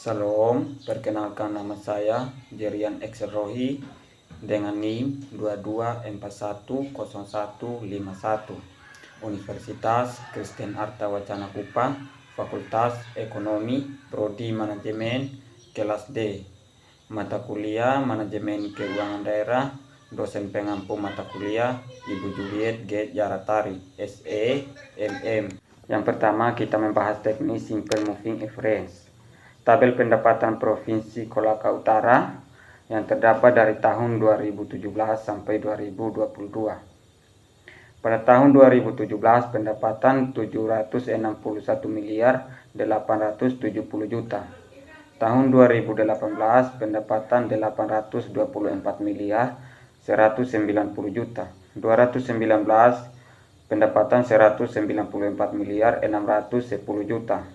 Salam, perkenalkan nama saya Jerian Exerohi dengan NIM 22410151 Universitas Kristen Arta Wacana Kupang, Fakultas Ekonomi, Prodi Manajemen, kelas D. Mata kuliah Manajemen Keuangan Daerah, dosen pengampu mata kuliah Ibu Juliet G. Jaratari, SE, MM. Yang pertama kita membahas teknik Simple Moving Average. Tabel pendapatan Provinsi Kolaka Utara yang terdapat dari tahun 2017 sampai 2022. Pada tahun 2017 pendapatan 761 miliar 870 juta. Tahun 2018 pendapatan 824 miliar 190 juta. 2019 pendapatan 194 miliar 610 juta.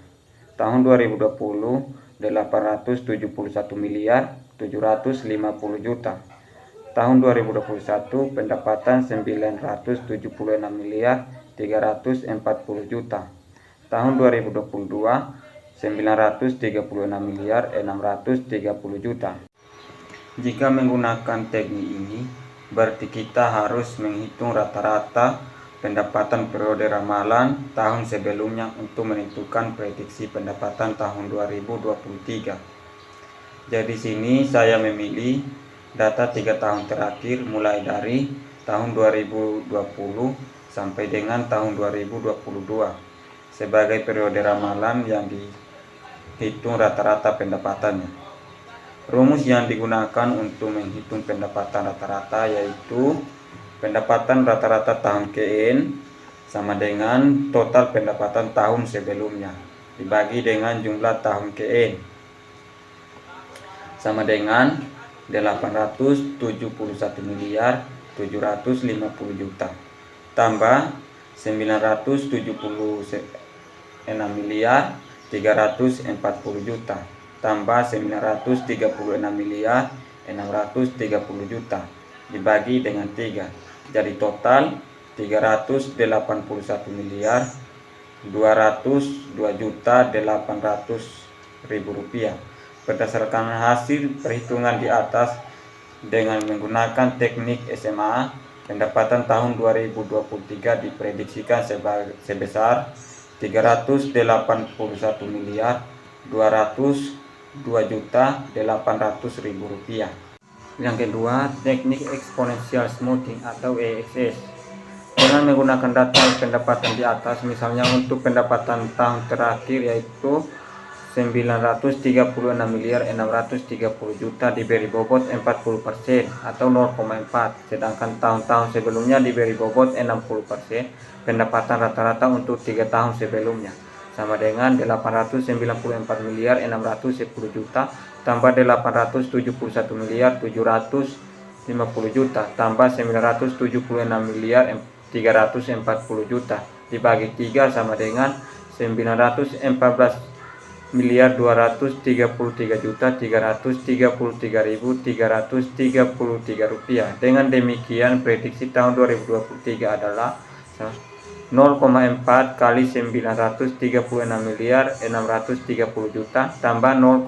Tahun 2020 871 miliar 750 juta. Tahun 2021 pendapatan 976 miliar 340 juta. Tahun 2022 936 miliar 630 juta. Jika menggunakan teknik ini, berarti kita harus menghitung rata-rata pendapatan periode ramalan tahun sebelumnya untuk menentukan prediksi pendapatan tahun 2023. Jadi sini saya memilih data 3 tahun terakhir mulai dari tahun 2020 sampai dengan tahun 2022 sebagai periode ramalan yang dihitung rata-rata pendapatannya. Rumus yang digunakan untuk menghitung pendapatan rata-rata yaitu pendapatan rata-rata tahun KN sama dengan total pendapatan tahun sebelumnya dibagi dengan jumlah tahun KN sama dengan 871 miliar 750 juta tambah 976 miliar 340 juta tambah 936 miliar 630 juta dibagi dengan 3, jadi total 381 miliar 202 juta 800 ribu rupiah. Berdasarkan hasil perhitungan di atas dengan menggunakan teknik SMA, pendapatan tahun 2023 diprediksikan sebesar 381 miliar 202 juta 800 ribu rupiah. Yang kedua, teknik eksponensial smoothing atau EXS. Dengan menggunakan data pendapatan di atas, misalnya untuk pendapatan tahun terakhir yaitu 936 miliar 630 juta diberi bobot 40% atau 0,4, sedangkan tahun-tahun sebelumnya diberi bobot 60%. Pendapatan rata-rata untuk 3 tahun sebelumnya sama dengan 894 miliar 610 juta tambah 871 miliar 750 juta tambah 976 miliar 340 juta dibagi 3 sama dengan 914 miliar 233 juta 333.333 rupiah. Dengan demikian prediksi tahun 2023 adalah 0,4 kali 936 miliar 630 juta tambah 0,6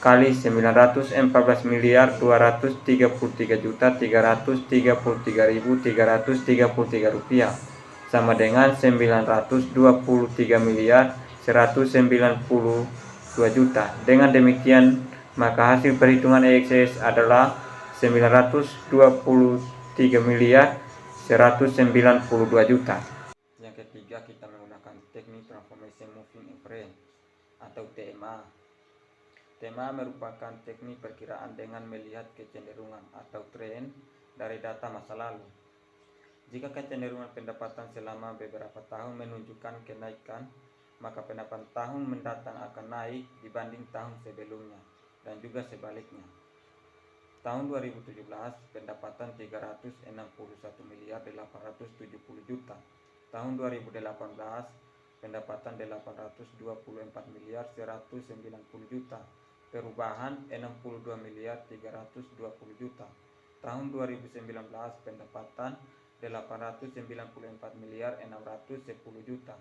kali 914 miliar 233 juta 333.333 rupiah sama dengan 923 miliar 192 juta. Dengan demikian maka hasil perhitungan EXS adalah 923 miliar 192 juta. Yang ketiga, kita menggunakan teknik Transformation Moving Average atau TMA. TMA merupakan teknik perkiraan dengan melihat kecenderungan atau tren dari data masa lalu. Jika kecenderungan pendapatan selama beberapa tahun menunjukkan kenaikan, maka pendapatan tahun mendatang akan naik dibanding tahun sebelumnya dan juga sebaliknya. Tahun 2017 pendapatan 361 miliar 870 juta. Tahun 2018 pendapatan 824 miliar 190 juta. Perubahan 62 miliar 320 juta. Tahun 2019 pendapatan 894 miliar 610 juta.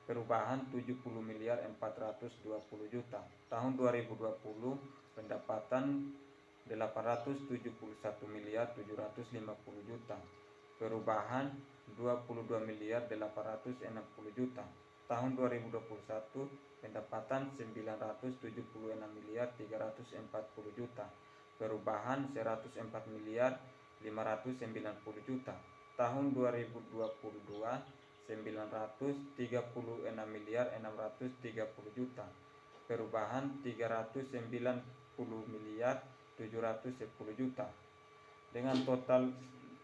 perubahan 70 miliar 420 juta. Tahun 2020 pendapatan 871 miliar 750 juta. Perubahan 22 miliar 860 juta. Tahun 2021 pendapatan 976 miliar 340 juta. Perubahan 104 miliar 590 juta. Tahun 2022 936 miliar 630 juta. Perubahan 390 miliar 710 juta. Dengan total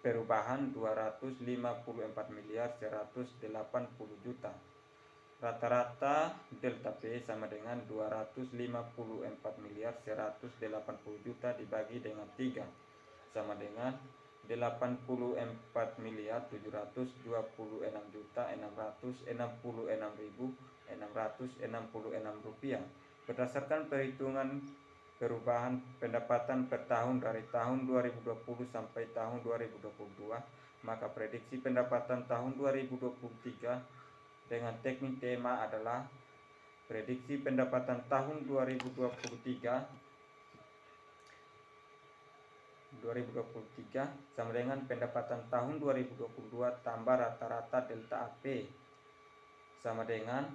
perubahan 254 miliar 180 juta. Rata-rata delta P sama dengan 254 miliar 180 juta dibagi dengan 3 sama dengan 84 miliar 726 juta 666.666 rupiah. Berdasarkan perhitungan perubahan pendapatan per tahun dari tahun 2020 sampai tahun 2022, maka prediksi pendapatan tahun 2023 dengan teknik TMA adalah prediksi pendapatan tahun 2023 sama dengan pendapatan tahun 2022 tambah rata-rata delta AP sama dengan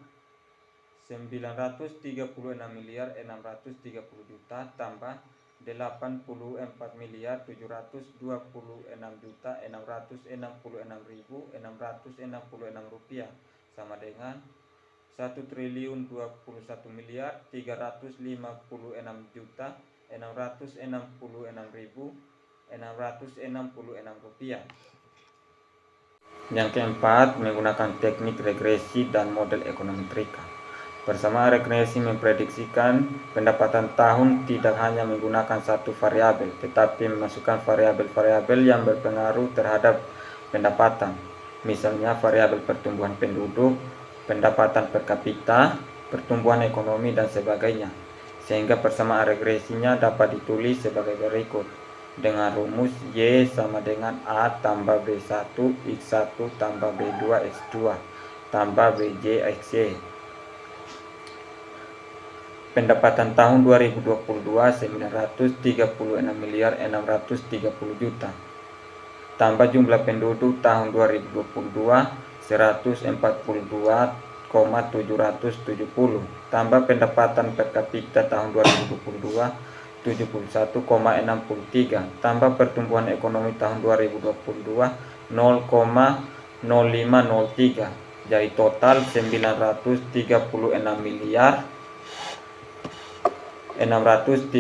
936 miliar 630 juta tambah 84 miliar 726 juta 666.666 rupiah sama dengan 1.021 miliar 356 juta 666.666 rupiah. Yang keempat, menggunakan teknik regresi dan model ekonomi Trika. Bersama regresi memprediksikan pendapatan tahun tidak hanya menggunakan satu variabel, tetapi memasukkan variabel-variabel yang berpengaruh terhadap pendapatan. Misalnya variabel pertumbuhan penduduk, pendapatan per kapita, pertumbuhan ekonomi, dan sebagainya. Sehingga persamaan regresinya dapat ditulis sebagai berikut. Dengan rumus Y sama dengan A tambah B1 X1 tambah B2 X2 tambah BJ XY. Pendapatan tahun 2022 936 miliar 630 juta. Tambah jumlah penduduk tahun 2022 142,770. Tambah pendapatan per kapita tahun 2022 71,63. Tambah pertumbuhan ekonomi tahun 2022 0,0503. Jadi total 936 miliar 630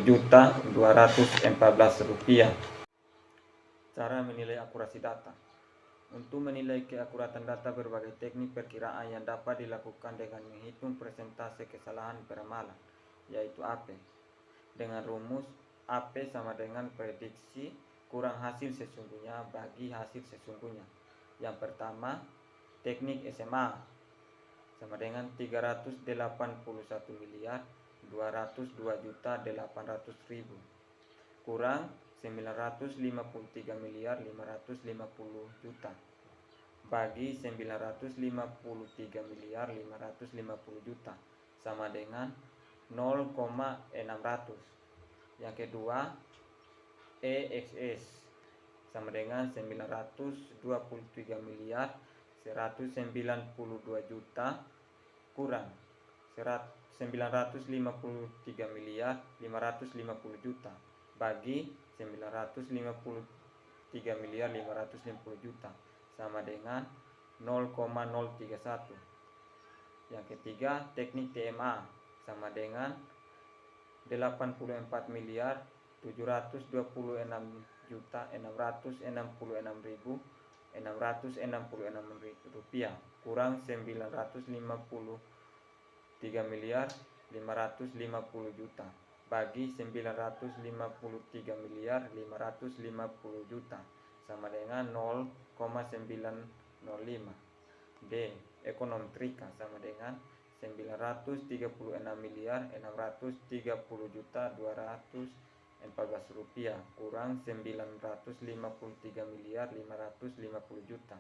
juta 214 rupiah. Cara menilai akurasi data. Untuk menilai keakuratan data, berbagai teknik perkiraan yang dapat dilakukan dengan menghitung persentase kesalahan peramalan, yaitu AP. Dengan rumus AP sama dengan prediksi kurang hasil sesungguhnya bagi hasil sesungguhnya. Yang pertama, teknik SMA sama dengan 381 miliar 202 juta 800.000 kurang 953 miliar 550 juta bagi 953 miliar 550 juta sama dengan 0,600. Yang kedua, EXS sama dengan 923 miliar 192 juta kurang 953 miliar 550 juta bagi 953 miliar 550 juta sama dengan 0,031. Yang ketiga, teknik TMA sama dengan 84 miliar 726 juta 666.666 rupiah kurang 953 miliar 550 juta bagi 953 miliar 550 juta sama dengan 0,905. D. Ekonomi Trika sama dengan 936 miliar 630 juta 214 rupiah kurang 953 miliar 550 juta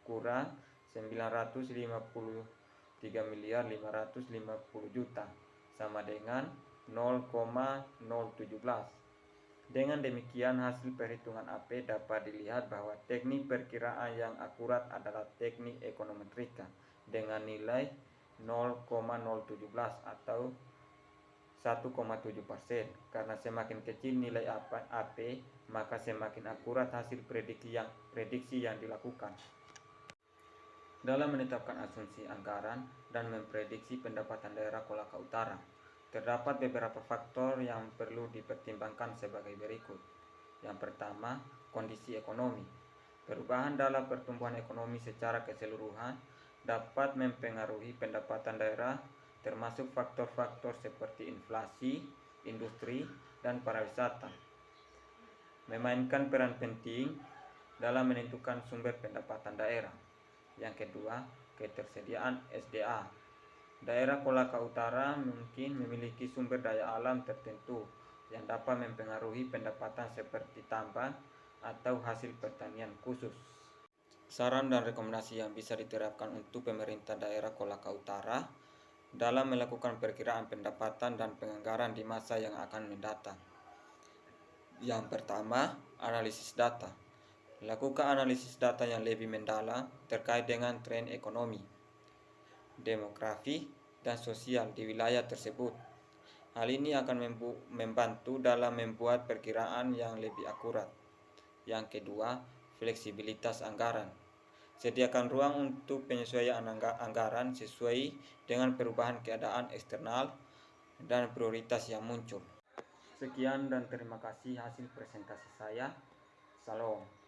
kurang 953.550.000 sama dengan 0,017. Dengan demikian, hasil perhitungan AP dapat dilihat bahwa teknik perkiraan yang akurat adalah teknik ekonometrika dengan nilai 0,017 atau 1,7%. Karena semakin kecil nilai AP, maka semakin akurat hasil prediksi yang dilakukan. Dalam menetapkan asumsi anggaran dan memprediksi pendapatan daerah Kolaka Utara, terdapat beberapa faktor yang perlu dipertimbangkan sebagai berikut. Yang pertama, kondisi ekonomi. Perubahan dalam pertumbuhan ekonomi secara keseluruhan dapat mempengaruhi pendapatan daerah, termasuk faktor-faktor seperti inflasi, industri, dan pariwisata, memainkan peran penting dalam menentukan sumber pendapatan daerah. Yang kedua, ketersediaan SDA. Daerah Kolaka Utara mungkin memiliki sumber daya alam tertentu yang dapat mempengaruhi pendapatan seperti tambang atau hasil pertanian khusus. Saran dan rekomendasi yang bisa diterapkan untuk pemerintah daerah Kolaka Utara dalam melakukan perkiraan pendapatan dan penganggaran di masa yang akan mendatang. Yang pertama, analisis data. Lakukan analisis data yang lebih mendalam terkait dengan tren ekonomi, demografi, dan sosial di wilayah tersebut. Hal ini akan membantu dalam membuat perkiraan yang lebih akurat. Yang kedua, fleksibilitas anggaran. Sediakan ruang untuk penyesuaian anggaran sesuai dengan perubahan keadaan eksternal dan prioritas yang muncul. Sekian dan terima kasih hasil presentasi saya. Salam.